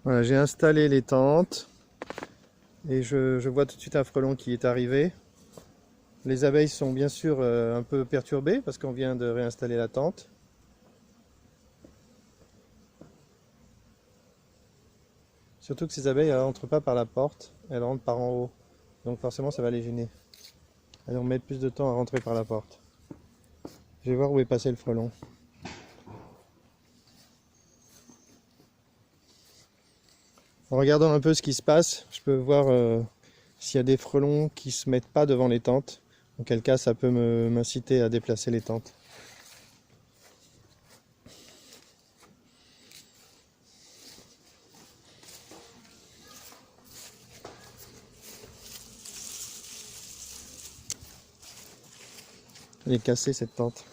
Voilà, j'ai installé les tentes et je vois tout de suite un frelon qui est arrivé. Les abeilles sont bien sûr un peu perturbées parce qu'on vient de réinstaller la tente. Surtout que ces abeilles, elles rentrent pas par la porte, elles rentrent par en haut. Donc forcément ça va les gêner. Elles vont mettre plus de temps à rentrer par la porte. Je vais voir où est passé le frelon. En regardant un peu ce qui se passe, je peux voir s'il y a des frelons qui se mettent pas devant les tentes. En quel cas ça peut m'inciter à déplacer les tentes. Elle est cassée cette tente.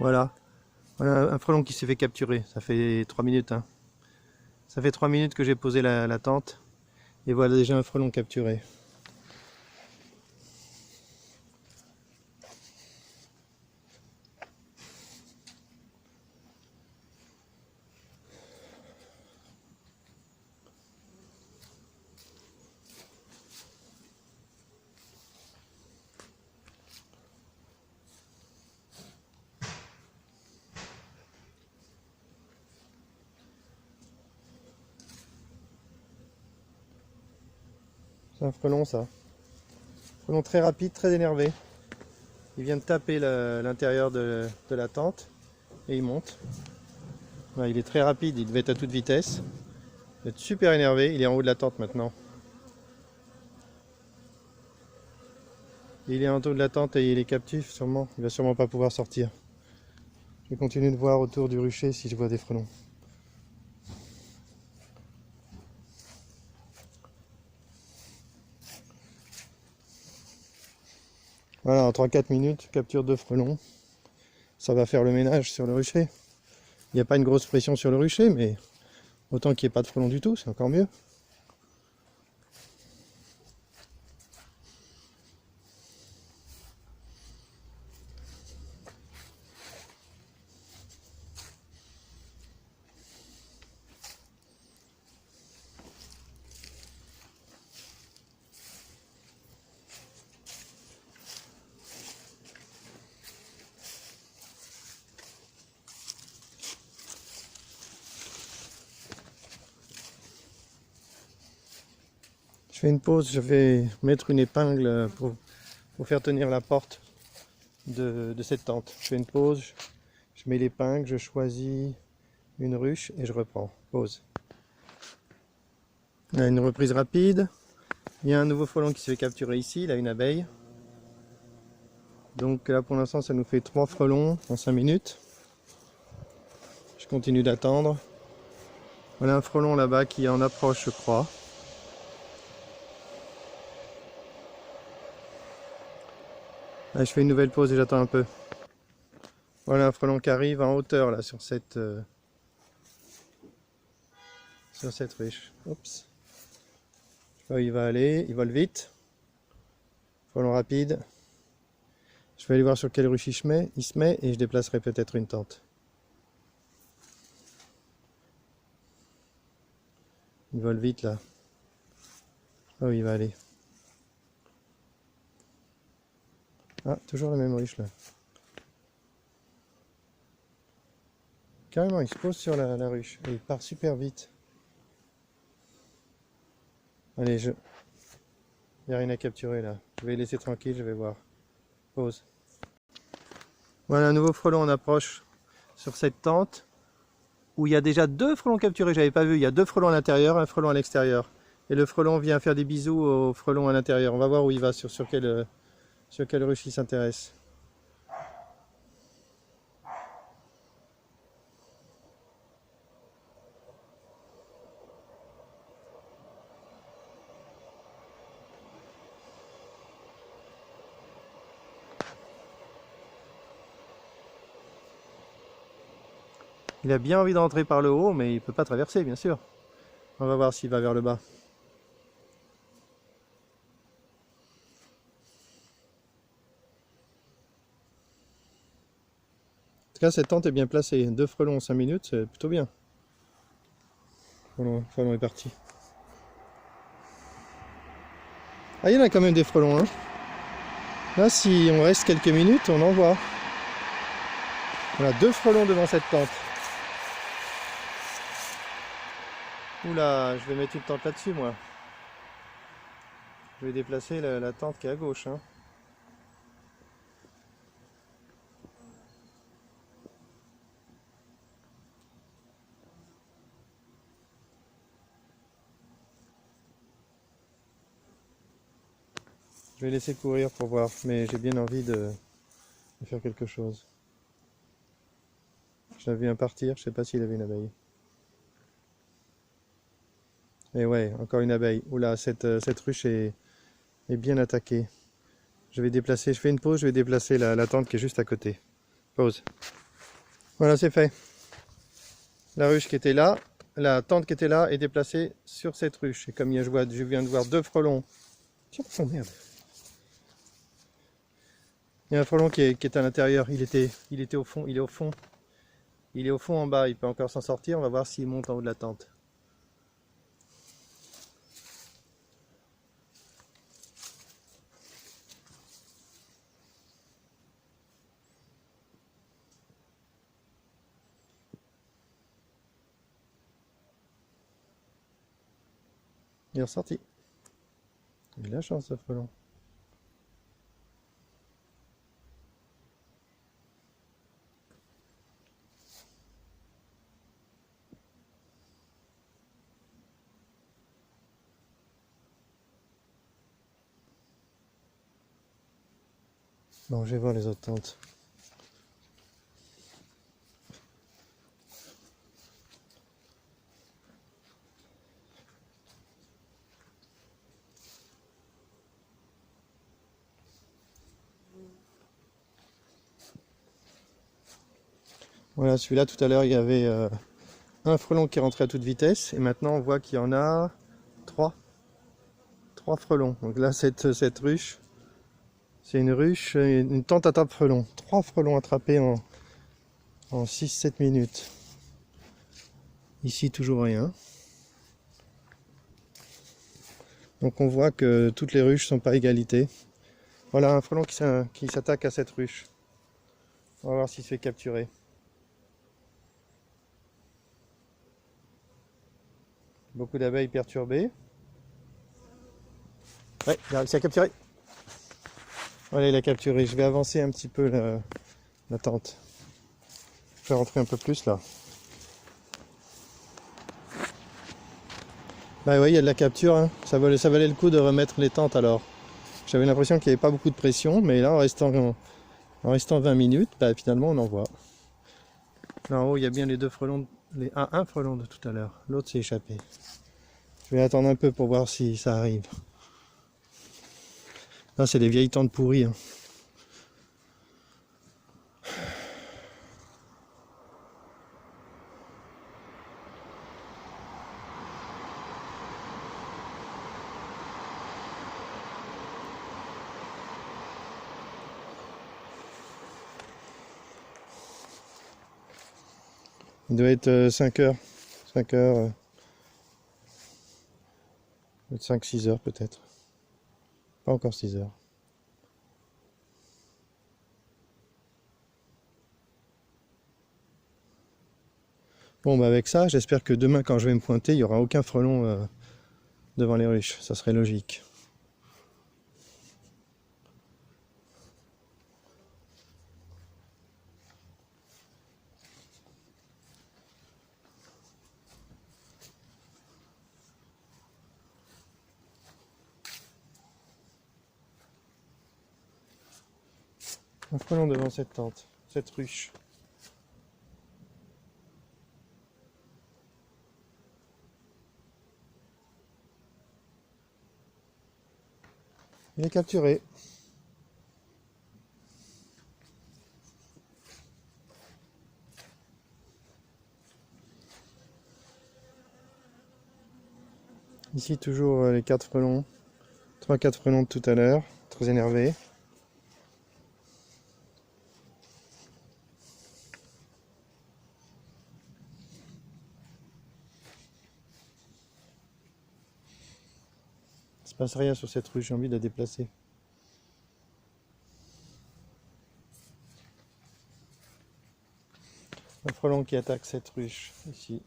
Voilà. Voilà un frelon qui s'est fait capturer. Ça fait 3 minutes. Hein. Ça fait 3 minutes que j'ai posé la tente. Et voilà déjà un frelon capturé. C'est un frelon ça. Frelon très rapide, très énervé. Il vient de taper l'intérieur de la tente et il monte. Ouais, il est très rapide, il devait être à toute vitesse. Il va être super énervé, il est en haut de la tente maintenant. Il est en haut de la tente et il est captif sûrement. Il va sûrement pas pouvoir sortir. Je vais continuer de voir autour du rucher si je vois des frelons. Voilà, en 3-4 minutes, capture de frelons. Ça va faire le ménage sur le rucher. Il n'y a pas une grosse pression sur le rucher, mais autant qu'il n'y ait pas de frelons du tout, c'est encore mieux. Je fais une pause, je vais mettre une épingle pour faire tenir la porte de cette tente. Je fais une pause, je mets l'épingle, je choisis une ruche et je reprends. Pause. Il y a une reprise rapide. Il y a un nouveau frelon qui se fait capturer ici, il a une abeille. Donc là pour l'instant ça nous fait 3 frelons en 5 minutes. Je continue d'attendre. Voilà un frelon là-bas qui est en approche je crois. Là, je fais une nouvelle pause et j'attends un peu. Voilà un frelon qui arrive en hauteur là sur cette ruche. Oups. Je sais pas où il va aller, il vole vite. Frelon rapide. Je vais aller voir sur quelle ruche il se met et je déplacerai peut-être une tente. Il vole vite là. Oh il va aller. Ah, toujours la même ruche là. Carrément, il se pose sur la ruche et il part super vite. Allez, il n'y a rien à capturer là. Je vais laisser tranquille, je vais voir. Pause. Voilà un nouveau frelon en approche sur cette tente où il y a déjà 2 frelons capturés, j'avais pas vu. Il y a 2 frelons à l'intérieur, un frelon à l'extérieur. Et le frelon vient faire des bisous au frelon à l'intérieur. On va voir où il va, sur quelle ruche il s'intéresse. Il a bien envie de rentrer par le haut, mais il ne peut pas traverser, bien sûr. On va voir s'il va vers le bas. En tout cas, cette tente est bien placée. 2 frelons en 5 minutes, c'est plutôt bien. Le frelon est parti. Ah, il y en a quand même des frelons, hein. Là, si on reste quelques minutes, on en voit. Voilà, 2 frelons devant cette tente. Oula, je vais mettre une tente là-dessus, moi. Je vais déplacer la tente qui est à gauche, hein. Je vais laisser courir pour voir, mais j'ai bien envie de faire quelque chose. Je l'ai vu un partir, je sais pas s'il avait une abeille. Et ouais, encore une abeille. Oula, cette ruche est bien attaquée. Je vais déplacer, je fais une pause, je vais déplacer la tente qui est juste à côté. Pause. Voilà, c'est fait. La ruche qui était là, la tente qui était là est déplacée sur cette ruche. Et comme je viens de voir 2 frelons. Tiens, oh merde. Il y a un frelon qui est à l'intérieur, il était au fond, il est au fond. Il est au fond en bas, il peut encore s'en sortir, on va voir s'il monte en haut de la tente. Il est ressorti. Il a de la chance ce frelon. Bon, je vais voir les autres tentes. Voilà, celui-là tout à l'heure il y avait un frelon qui rentrait à toute vitesse et maintenant on voit qu'il y en a 3. 3 frelons. Donc là cette ruche, c'est une ruche, une tente à tape frelons. 3 frelons attrapés en 6-7 minutes. Ici toujours rien. Donc on voit que toutes les ruches sont pas à égalité. Voilà un frelon qui s'attaque à cette ruche. On va voir s'il se fait capturer. Beaucoup d'abeilles perturbées. Ouais, il a réussi à capturer. Voilà, il a capturé. Je vais avancer un petit peu la tente. Je vais rentrer un peu plus là. Bah oui, il y a de la capture, hein. Ça valait le coup de remettre les tentes alors. J'avais l'impression qu'il n'y avait pas beaucoup de pression, mais là en restant 20 minutes, bah, finalement on en voit. Là en haut il y a bien les 2 frelons, un frelon de tout à l'heure, l'autre s'est échappé. Je vais attendre un peu pour voir si ça arrive. Là c'est des vieilles tentes pourries, hein. Il doit être 5 heures. 5 heures. 5-6 heures peut-être. Pas encore 6 heures. Bon bah avec ça, j'espère que demain quand je vais me pointer, il n'y aura aucun frelon devant les ruches. Ça serait logique. Un frelon devant cette tente, cette ruche. Il est capturé. Ici toujours les 4 frelons, 3-4 frelons de tout à l'heure, très énervés. Il se passe rien sur cette ruche, j'ai envie de la déplacer. Un frelon qui attaque cette ruche ici.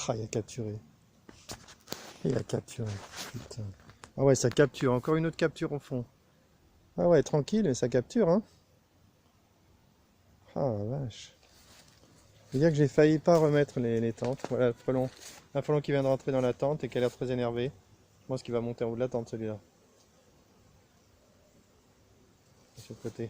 Ah, il a capturé. Il a capturé. Putain. Ah ouais, ça capture. Encore une autre capture au fond. Ah ouais, tranquille, mais ça capture, hein. Ah la vache. Je veux dire que j'ai failli pas remettre les tentes. Voilà le frelon. Un frelon qui vient de rentrer dans la tente et qui a l'air très énervé. Je pense qu'il va monter en haut de la tente celui-là. De ce côté.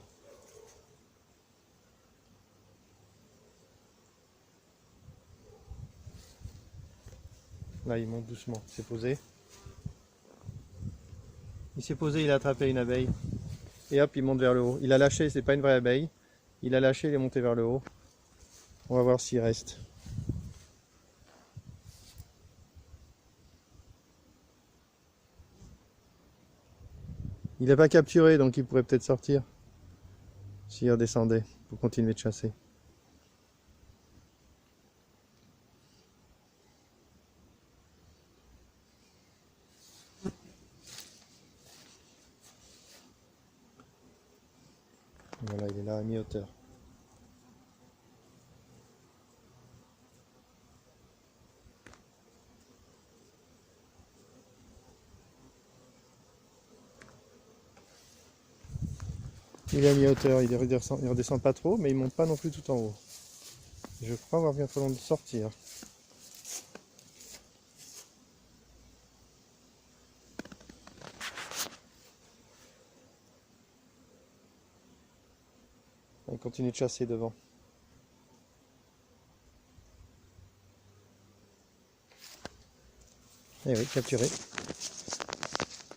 Là il monte doucement. Il s'est posé. Il s'est posé, il a attrapé une abeille. Et hop, il monte vers le haut. Il a lâché, c'est pas une vraie abeille. Il a lâché, il est monté vers le haut. On va voir s'il reste. Il n'a pas capturé, donc il pourrait peut-être sortir. S'il redescendait, pour continuer de chasser. Voilà, il est là à mi-hauteur. Il est à mi-hauteur, il redescend pas trop, mais il monte pas non plus tout en haut. Je crois avoir bien fallu de sortir. On continue de chasser devant. Eh oui, capturé.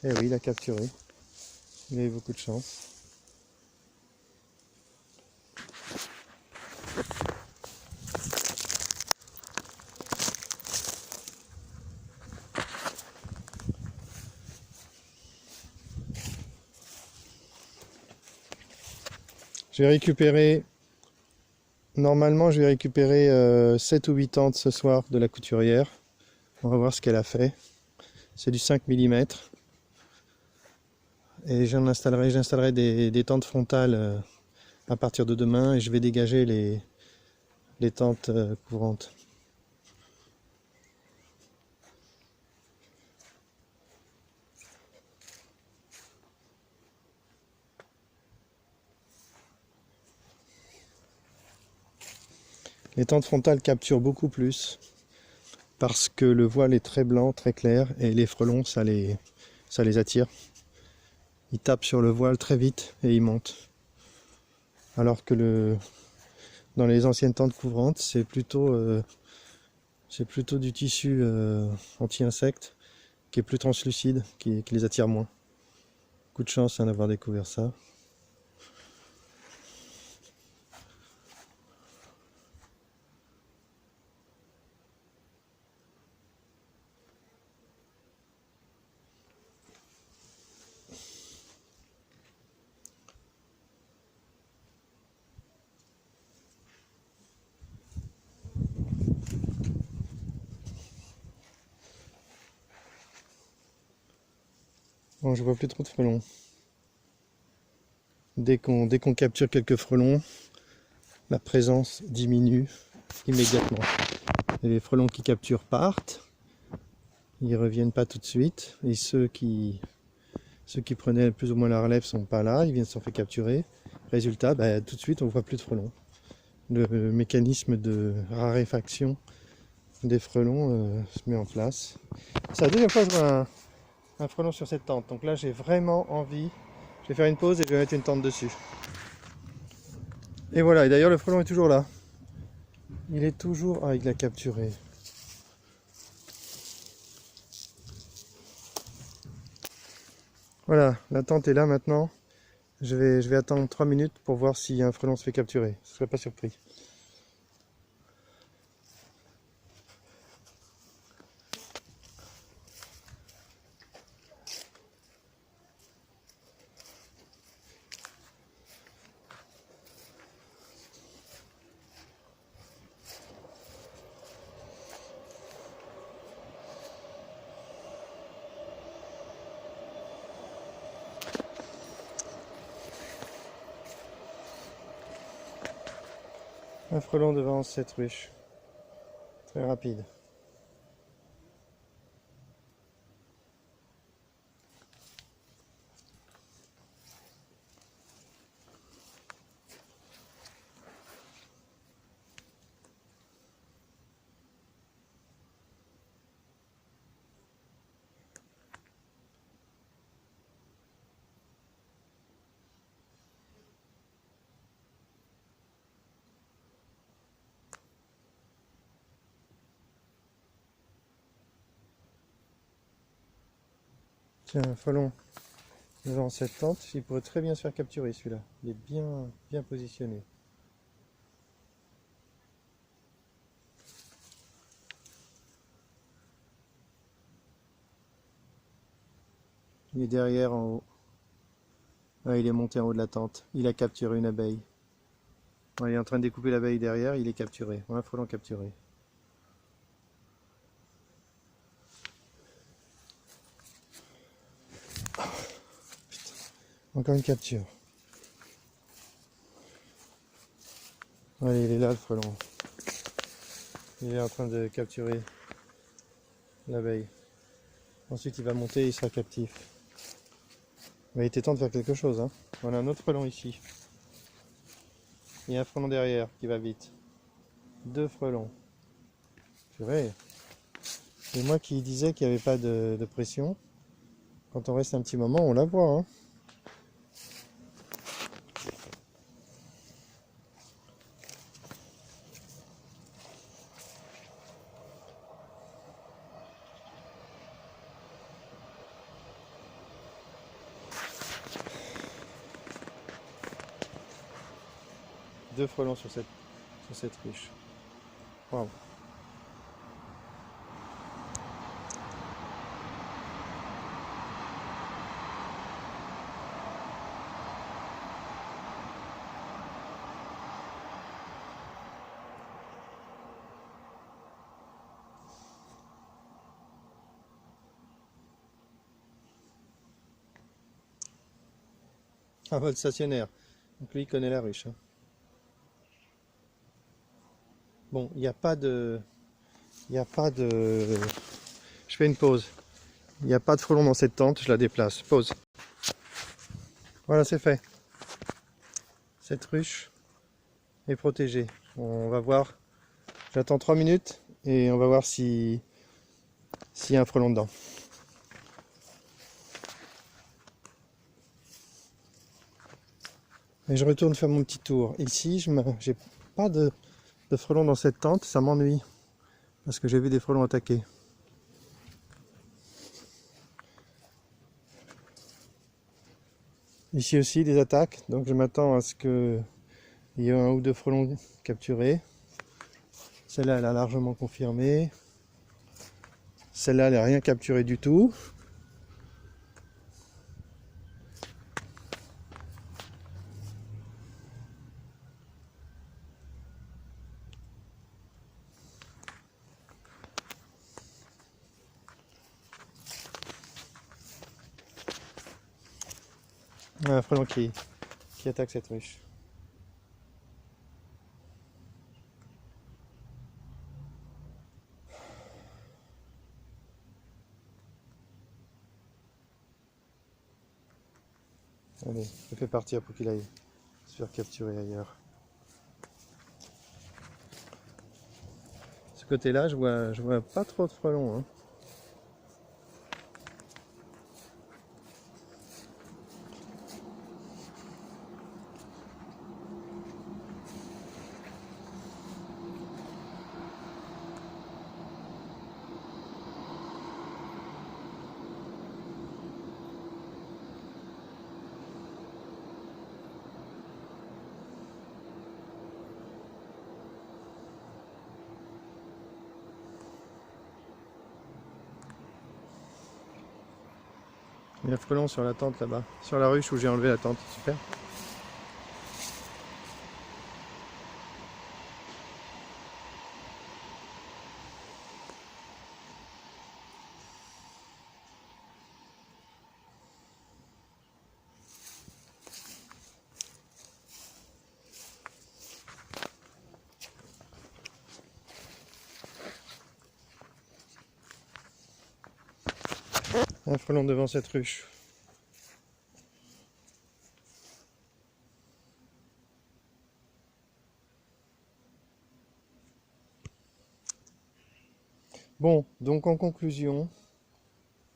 Eh oui, il a capturé. Il a eu beaucoup de chance. Je vais récupérer, normalement je vais récupérer 7 ou 8 tentes ce soir de la couturière. On va voir ce qu'elle a fait. C'est du 5 mm. Et j'installerai des tentes frontales à partir de demain et je vais dégager les tentes courantes. Les tentes frontales capturent beaucoup plus parce que le voile est très blanc, très clair et les frelons ça les attire. Ils tapent sur le voile très vite et ils montent. Alors que dans les anciennes tentes couvrantes, c'est plutôt du tissu anti-insectes qui est plus translucide, qui les attire moins. Coup de chance d'avoir découvert ça. Bon, je vois plus trop de frelons. Dès qu'on capture quelques frelons, la présence diminue immédiatement. Et les frelons qui capturent partent, ils reviennent pas tout de suite. Et ceux qui prenaient plus ou moins la relève sont pas là, ils viennent se faire capturer. Résultat, bah, tout de suite on voit plus de frelons. Le mécanisme de raréfaction des frelons se met en place. C'est la deuxième fois que je vois un frelon sur cette tente. Donc là j'ai vraiment envie. Je vais faire une pause et je vais mettre une tente dessus. Et voilà, et d'ailleurs le frelon est toujours là. Il est toujours... Ah, il l'a capturé. Voilà, la tente est là maintenant. Je vais attendre 3 minutes pour voir si un frelon se fait capturer. Je ne serais pas surpris. Un frelon devant cette ruche. Très rapide. Tiens, un frelon devant cette tente. Il pourrait très bien se faire capturer celui-là. Il est bien positionné. Il est derrière en haut. Ah, il est monté en haut de la tente. Il a capturé une abeille. Il est en train de découper l'abeille derrière. Il est capturé. Un frelon capturé. Encore une capture. Allez, il est là le frelon. Il est en train de capturer l'abeille. Ensuite il va monter et il sera captif. Mais il était temps de faire quelque chose. Hein. On a un autre frelon ici. Il y a un frelon derrière qui va vite. 2 frelons. Purée. Et moi qui disais qu'il n'y avait pas de pression, quand on reste un petit moment, on la voit. Hein. Deux frelons sur cette ruche. Waouh. Un vol stationnaire. Donc lui il connaît la ruche. Hein. Bon, il n'y a pas de... Je fais une pause. Il n'y a pas de frelon dans cette tente, je la déplace. Pause. Voilà, c'est fait. Cette ruche est protégée. On va voir. J'attends 3 minutes et on va voir s'il y a un frelon dedans. Et je retourne faire mon petit tour. Ici, j'ai pas de frelons dans cette tente, ça m'ennuie. Parce que j'ai vu des frelons attaquer. Ici aussi des attaques, donc je m'attends à ce qu'il y ait 1 ou 2 frelons capturés. Celle-là, elle a largement confirmé. Celle-là, elle n'a rien capturé du tout. Un frelon qui attaque cette ruche. Allez, je le fais partir pour qu'il aille se faire capturer ailleurs. Ce côté-là, je vois pas trop de frelons. Hein. Il y a un frelon sur la tente là-bas, sur la ruche où j'ai enlevé la tente, super. Un frelon devant cette ruche. Bon, donc en conclusion,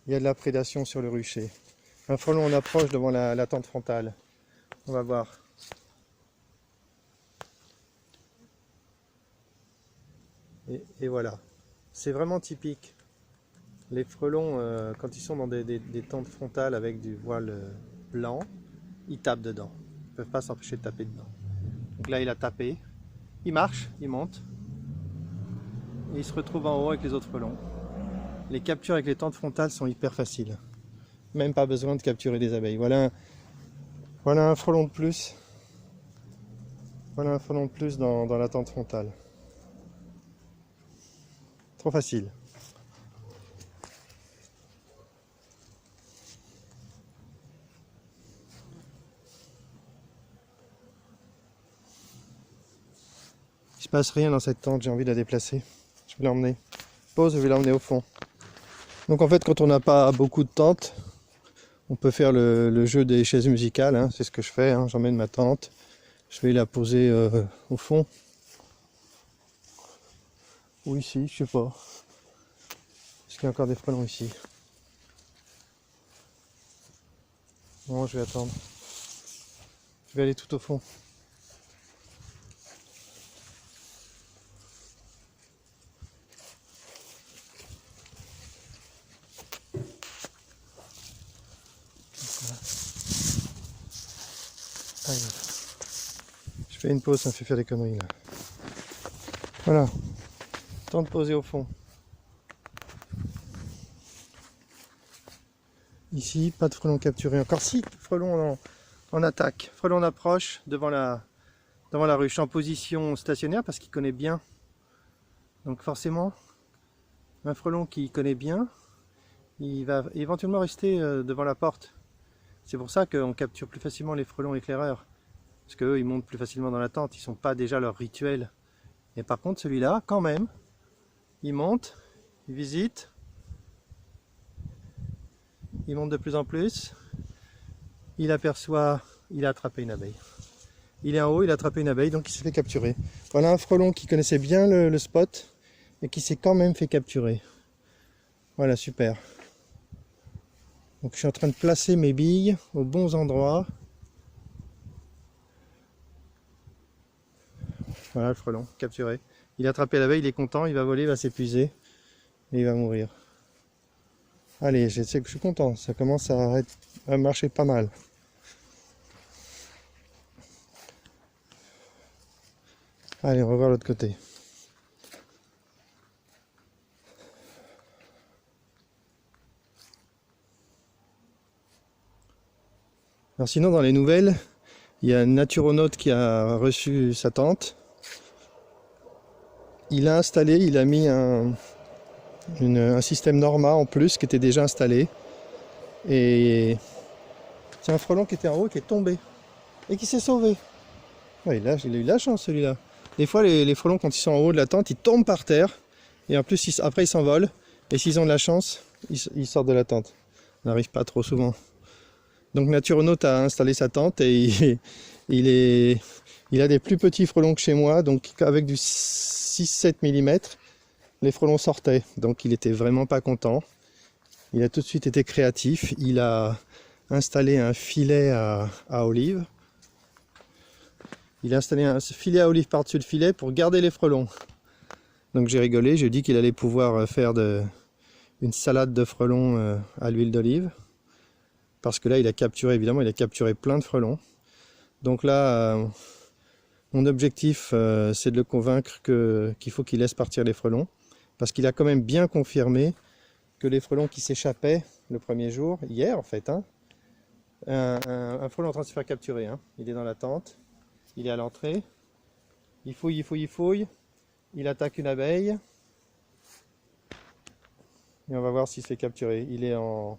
il y a de la prédation sur le rucher. Un frelon en approche devant la tente frontale. On va voir. Et voilà. C'est vraiment typique. Les frelons, quand ils sont dans des tentes frontales avec du voile blanc, ils tapent dedans. Ils ne peuvent pas s'empêcher de taper dedans. Donc là, il a tapé. Il marche, il monte. Et il se retrouve en haut avec les autres frelons. Les captures avec les tentes frontales sont hyper faciles. Même pas besoin de capturer des abeilles. Voilà un frelon de plus. Voilà un frelon de plus dans la tente frontale. Trop facile. Il se passe rien dans cette tente, j'ai envie de la déplacer. Je vais l'emmener. Pause, je vais l'emmener au fond. Donc en fait, quand on n'a pas beaucoup de tentes, on peut faire le jeu des chaises musicales. Hein. C'est ce que je fais. Hein. J'emmène ma tente. Je vais la poser au fond. Ou ici, je sais pas. Est-ce qu'il y a encore des frelons ici? Non, je vais attendre. Je vais aller tout au fond. Allez. Je fais une pause, ça me fait faire des conneries là. Voilà. Temps de poser au fond. Ici, pas de frelons capturés. Encore 6 frelons en attaque. Frelons d'approche devant la ruche en position stationnaire parce qu'il connaît bien. Donc forcément, un frelon qui connaît bien, il va éventuellement rester devant la porte. C'est pour ça qu'on capture plus facilement les frelons éclaireurs. Parce qu'eux, ils montent plus facilement dans la tente. Ils ne sont pas déjà leur rituel. Et par contre, celui-là, quand même, il monte, il visite. Il monte de plus en plus. Il aperçoit, il a attrapé une abeille. Il est en haut, il a attrapé une abeille, donc il s'est fait capturer. Voilà un frelon qui connaissait bien le spot et qui s'est quand même fait capturer. Voilà, super. Donc je suis en train de placer mes billes aux bons endroits. Voilà le frelon, capturé. Il a attrapé l'abeille, il est content, il va voler, il va s'épuiser et il va mourir. Allez, je suis content, ça commence à marcher pas mal. Allez, on va voir l'autre côté. Alors sinon, dans les nouvelles, il y a un naturonaute qui a reçu sa tente. Il a installé, il a mis un système Norma en plus qui était déjà installé. Et c'est un frelon qui était en haut qui est tombé et qui s'est sauvé. Ouais, il a eu la chance celui-là. Des fois les frelons quand ils sont en haut de la tente ils tombent par terre et en plus après ils s'envolent et s'ils ont de la chance ils sortent de la tente. Ça n'arrive pas trop souvent. Donc Naturonaute a installé sa tente et il a des plus petits frelons que chez moi, donc avec du 6-7 mm, les frelons sortaient. Donc il était vraiment pas content. Il a tout de suite été créatif. Il a installé un filet à olive. Il a installé un filet à olive par-dessus le filet pour garder les frelons. Donc j'ai rigolé, j'ai dit qu'il allait pouvoir faire une salade de frelons à l'huile d'olive. Parce que là, il a capturé, évidemment, il a capturé plein de frelons. Donc là, mon objectif, c'est de le convaincre qu'il faut qu'il laisse partir les frelons. Parce qu'il a quand même bien confirmé que les frelons qui s'échappaient le premier jour, hier en fait, hein, un frelon est en train de se faire capturer. Hein. Il est dans la tente, il est à l'entrée, il fouille, il fouille, il fouille, il attaque une abeille. Et on va voir s'il se fait capturer. Il est en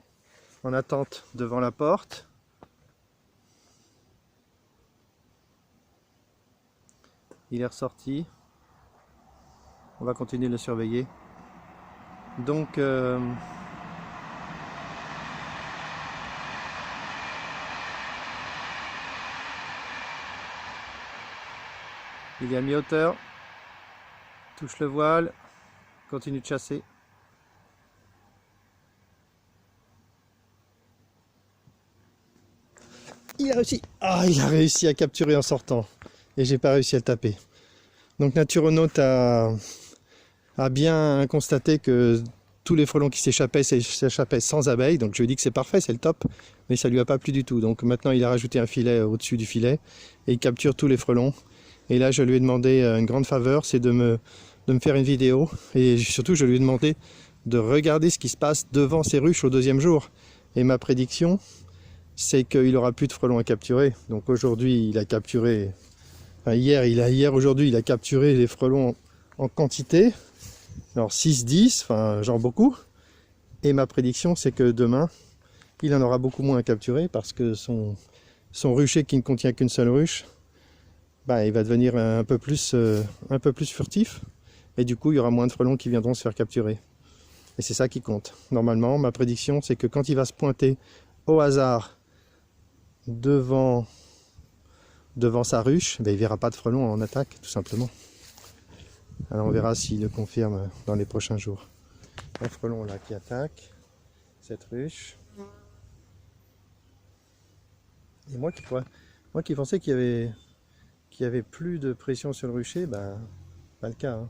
attente devant la porte. Il est ressorti. On va continuer de le surveiller. Donc, il est à mi-hauteur. Touche le voile. Continue de chasser. Il a réussi. Ah, il a réussi à capturer en sortant. Et j'ai pas réussi à le taper. Donc Naturonaute a bien constaté que tous les frelons qui s'échappaient sans abeilles. Donc je lui ai dit que c'est parfait, c'est le top. Mais ça lui a pas plu du tout. Donc maintenant il a rajouté un filet au-dessus du filet. Et il capture tous les frelons. Et là je lui ai demandé une grande faveur, c'est de me faire une vidéo. Et surtout je lui ai demandé de regarder ce qui se passe devant ses ruches au deuxième jour. Et ma prédiction, c'est qu'il aura plus de frelons à capturer. Donc aujourd'hui, il a capturé, enfin aujourd'hui, il a capturé les frelons en quantité. Alors 6, 10, enfin genre beaucoup. Et ma prédiction, c'est que demain, il en aura beaucoup moins à capturer parce que son rucher qui ne contient qu'une seule ruche, bah, il va devenir un peu plus furtif. Et du coup, il y aura moins de frelons qui viendront se faire capturer. Et c'est ça qui compte. Normalement, ma prédiction, c'est que quand il va se pointer au hasard devant sa ruche, ben, il ne verra pas de frelons en attaque, tout simplement. Alors on verra s'il le confirme dans les prochains jours. Un frelon là qui attaque cette ruche. Et moi qui pensais qu'il y avait plus de pression sur le rucher, ben, pas le cas. Hein.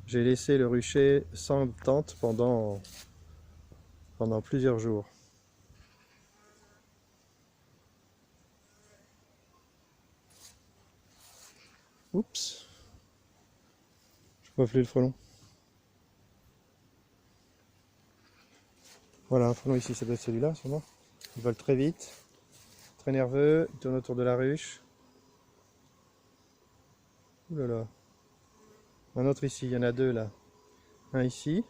J'ai laissé le rucher sans tente pendant plusieurs jours. Oups, je vois plus le frelon. Voilà, un frelon ici, ça doit être celui-là sûrement. Il vole très vite, très nerveux, il tourne autour de la ruche. Ouh là là. Un autre ici, il y en a deux là. Un ici.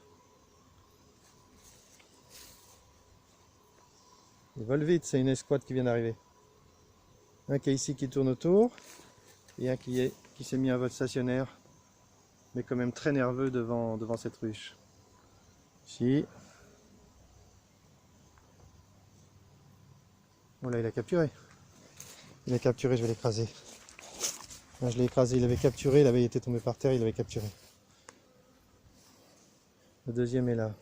Il vole vite, c'est une escouade qui vient d'arriver. Un qui est ici qui tourne autour. Et un qui s'est mis à vol stationnaire. Mais quand même très nerveux devant cette ruche. Ici. Bon là il a capturé. Il a capturé, je vais l'écraser. Là, je l'ai écrasé, il avait capturé, il avait été tombé par terre, il avait capturé. Le deuxième est là.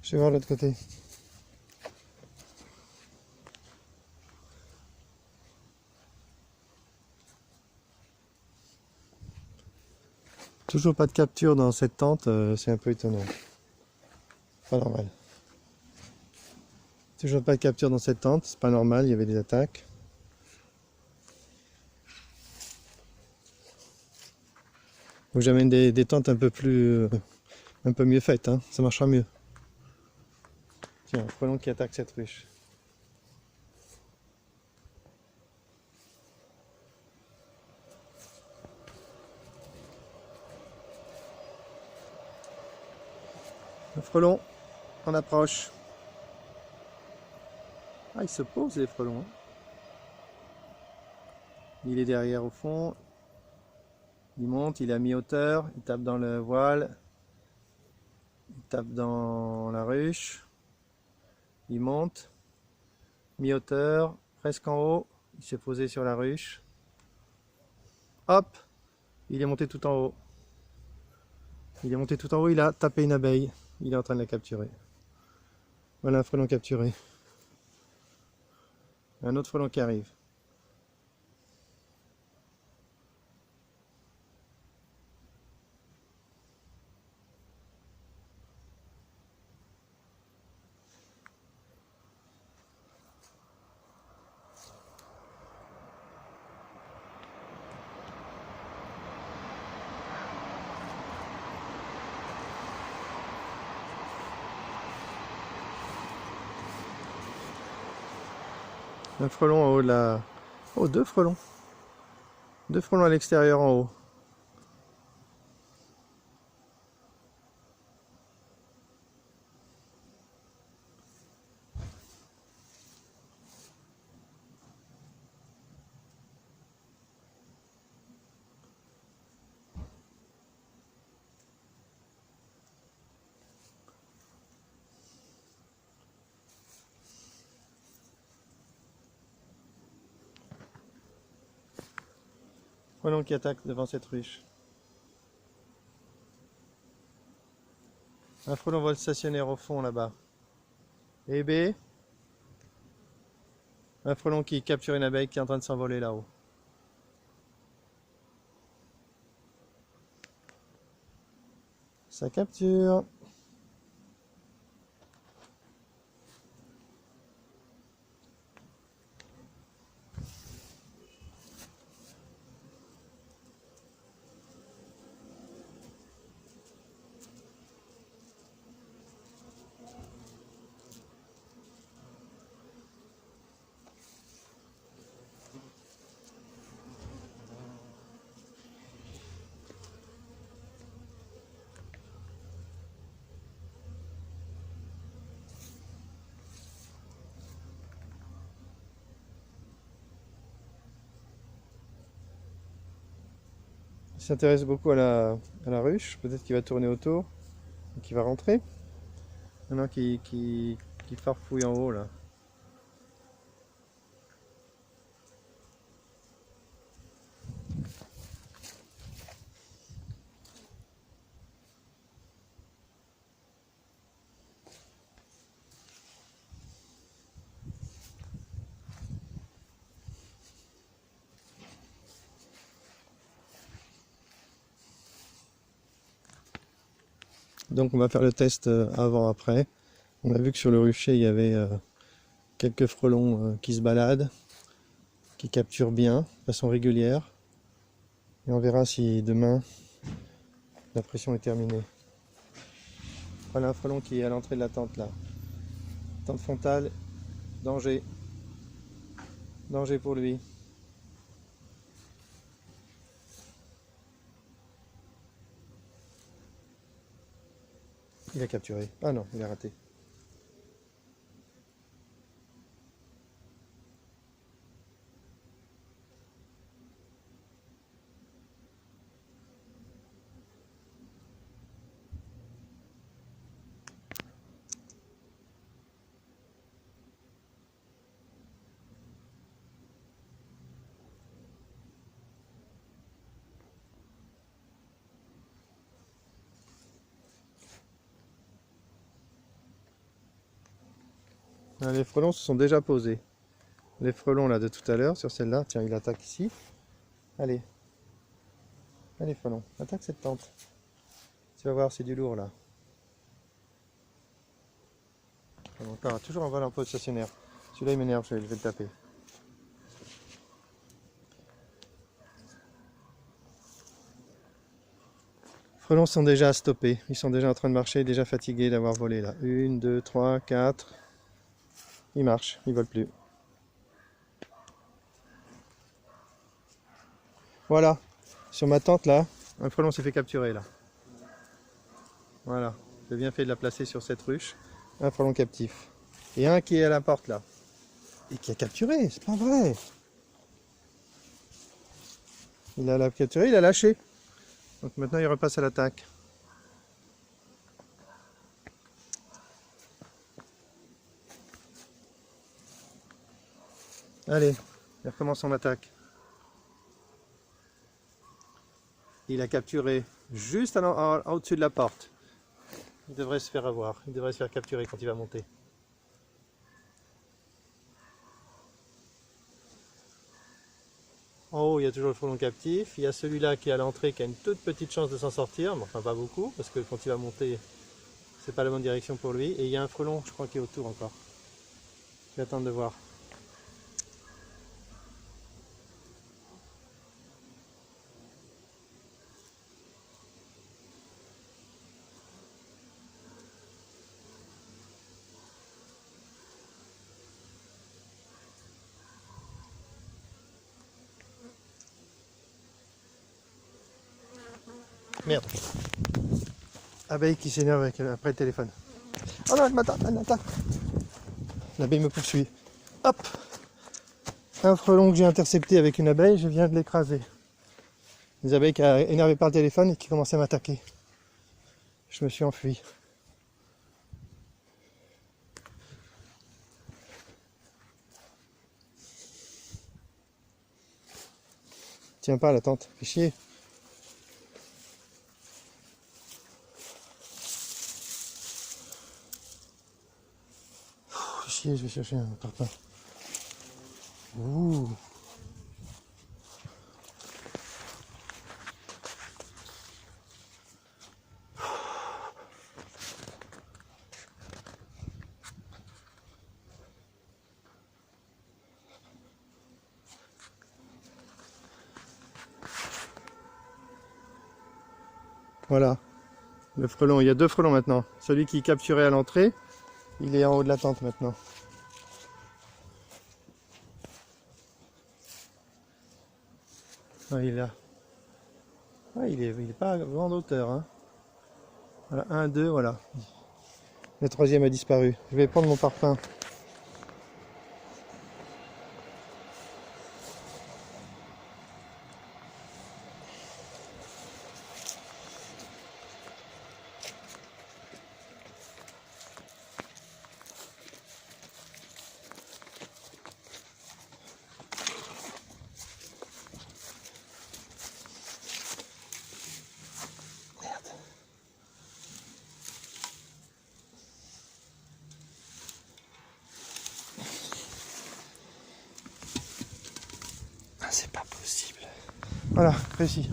Je vais voir l'autre côté. Toujours pas de capture dans cette tente, c'est un peu étonnant. Pas normal. Toujours pas de capture dans cette tente, c'est pas normal, il y avait des attaques. Faut que j'amène des tentes un peu mieux faites, hein, ça marchera mieux. Tiens, un frelon qui attaque cette ruche. Un frelon en approche. Ah, il se pose les frelons. Hein. Il est derrière au fond. Il monte, il est à mi-hauteur, il tape dans le voile. Il tape dans la ruche. Il monte. Mi-hauteur, presque en haut. Il s'est posé sur la ruche. Hop! Il est monté tout en haut. Il est monté tout en haut, il a tapé une abeille. Il est en train de la capturer. Voilà un frelon capturé. Un autre frelon qui arrive. Un frelon en haut de la... Oh, deux frelons. Deux frelons à l'extérieur en haut. Frelon qui attaque devant cette ruche. Un frelon vol stationnaire au fond là-bas. Et B. Un frelon qui capture une abeille qui est en train de s'envoler là-haut. Ça capture. Il s'intéresse beaucoup à la ruche. Peut-être qu'il va tourner autour et qu'il va rentrer. Maintenant qui farfouille en haut là. Donc on va faire le test avant-après. On a vu que sur le rucher il y avait quelques frelons qui se baladent, qui capturent bien, de façon régulière. Et on verra si demain la pression est terminée. Voilà un frelon qui est à l'entrée de la tente là. Tente frontale, danger. Danger pour lui. Il a capturé. Ah non, il a raté. Ah, les frelons se sont déjà posés. Les frelons là de tout à l'heure sur celle-là, tiens, il attaque ici. Allez. Allez frelons, attaque cette tente. Tu vas voir, c'est du lourd là. Encore, toujours un vol en pause stationnaire. Celui-là il m'énerve, je vais le taper. Les frelons sont déjà stoppés, ils sont déjà en train de marcher, déjà fatigués d'avoir volé là. 1, 2, 3, 4. Ils marchent, ils volent plus. Voilà, sur ma tente là, un frelon s'est fait capturer là. Voilà, j'ai bien fait de la placer sur cette ruche. Un frelon captif. Et un qui est à la porte là. Et qui a capturé, c'est pas vrai. Il a capturé, il a lâché. Donc maintenant il repasse à l'attaque. Allez, il recommence son attaque. Il a capturé juste au-dessus de la porte. Il devrait se faire avoir, il devrait se faire capturer quand il va monter. En haut, il y a toujours le frelon captif. Il y a celui-là qui est à l'entrée qui a une toute petite chance de s'en sortir, mais enfin pas beaucoup, parce que quand il va monter, c'est pas la bonne direction pour lui. Et il y a un frelon, je crois, qui est autour encore. Je vais attendre de voir. Merde. Abeille qui s'énerve après le téléphone. Oh non, elle m'attend, elle m'attend. L'abeille me poursuit. Hop! Un frelon que j'ai intercepté avec une abeille, je viens de l'écraser. Des abeilles qui a énervé par le téléphone et qui commençaient à m'attaquer. Je me suis enfui. Tiens pas la tente, fais chier. Fais chier, je vais chercher un parpaing. Ouh. Voilà, le frelon, il y a deux frelons maintenant. Celui qui capturait à l'entrée, il est en haut de la tente maintenant. Ah, il est là. Ah, il est pas à grande hauteur. Hein. Voilà, un, deux, voilà. Le troisième a disparu. Je vais prendre mon parpaing. C'est pas possible. Voilà, précis.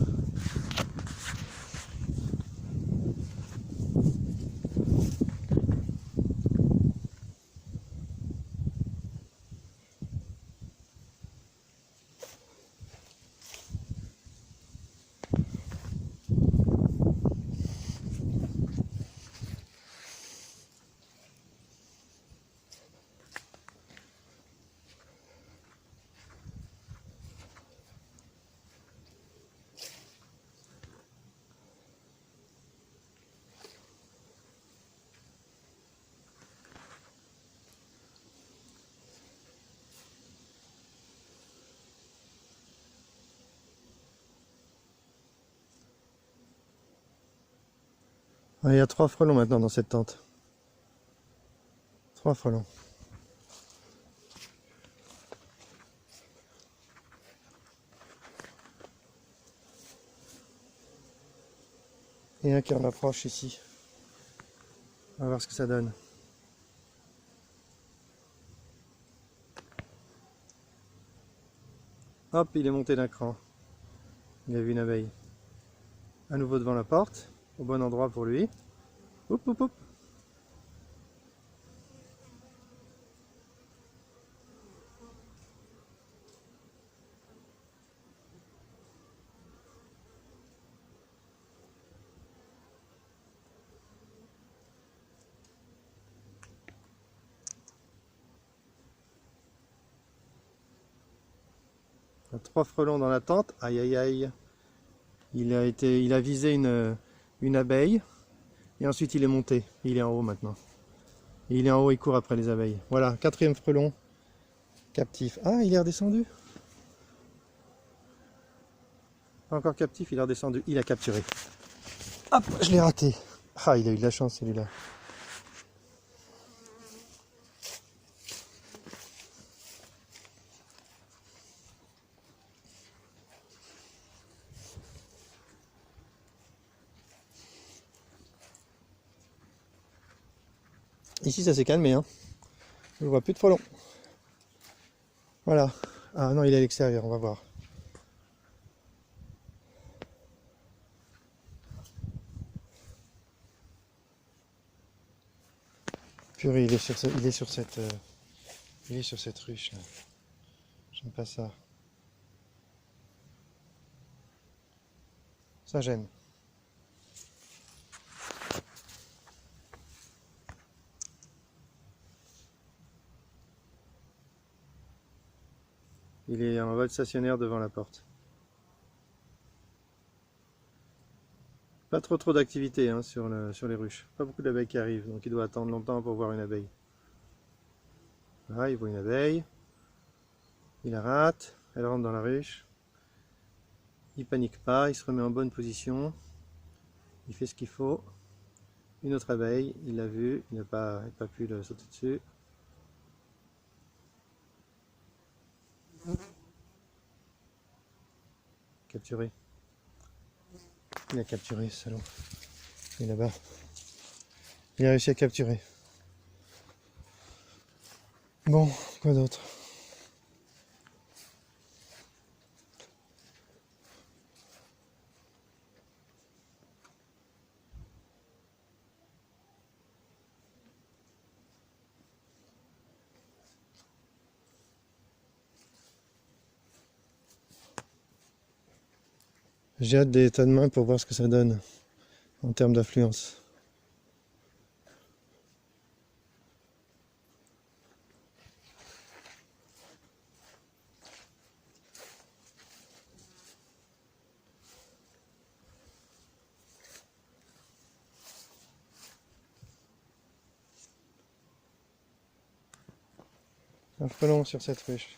Il y a 3 frelons maintenant dans cette tente. 3 frelons. Et un qui en approche ici. On va voir ce que ça donne. Hop, il est monté d'un cran. Il a vu une abeille. À nouveau devant la porte, au bon endroit pour lui. Hop, hop, hop. 3 frelons dans la tente. Aïe aïe aïe. Il a visé une abeille. Et ensuite il est monté. Il est en haut maintenant. Et il est en haut, il court après les abeilles. Voilà, 4e frelon captif. Ah, il est redescendu. Pas encore captif, il est redescendu. Il a capturé. Hop, je l'ai raté. Ah, il a eu de la chance celui-là. Ici, ça s'est calmé, hein. Je ne vois plus de frelons. Voilà. Ah non, il est à l'extérieur, on va voir. Purée, il est sur cette ruche là. J'aime pas ça. Ça gêne. Il est en vol stationnaire devant la porte. Pas trop d'activité hein, sur les ruches. Pas beaucoup d'abeilles qui arrivent, donc il doit attendre longtemps pour voir une abeille. Là, il voit une abeille. Il la rate. Elle rentre dans la ruche. Il panique pas, il se remet en bonne position. Il fait ce qu'il faut. Une autre abeille, il l'a vue, il n'a pas pu le sauter dessus. Capturé. Il a capturé ce salaud. Il est là-bas. Il a réussi à capturer. Bon, quoi d'autre? J'ai hâte des tas de mains pour voir ce que ça donne en termes d'affluence. Un frelon sur cette ruche.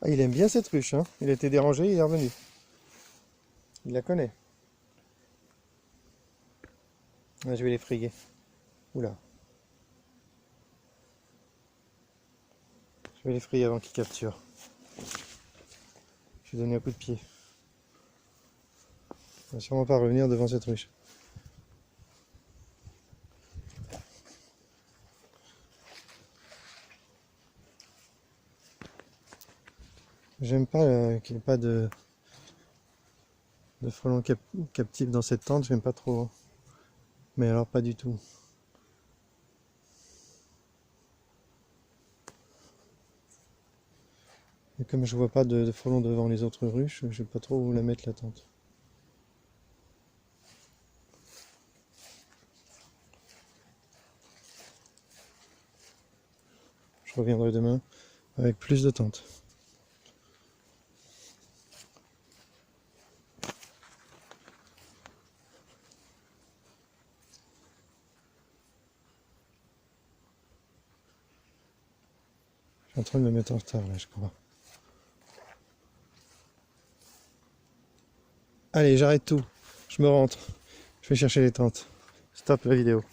Ah, il aime bien cette ruche, hein. Il a été dérangé, il est revenu. Il la connaît. Ah, je vais l'effrayer. Oula. Je vais l'effrayer avant qu'il capture. Je vais donner un coup de pied. Il va sûrement pas revenir devant cette ruche. J'aime pas qu'il n'y ait pas de frelons captifs dans cette tente, j'aime pas trop. Mais alors pas du tout. Et comme je vois pas de frelons devant les autres ruches, je sais pas trop où la mettre la tente. Je reviendrai demain avec plus de tentes. Je suis en train de me mettre en retard là, je crois. Allez, j'arrête tout. Je me rentre. Je vais chercher les tentes. Stop la vidéo.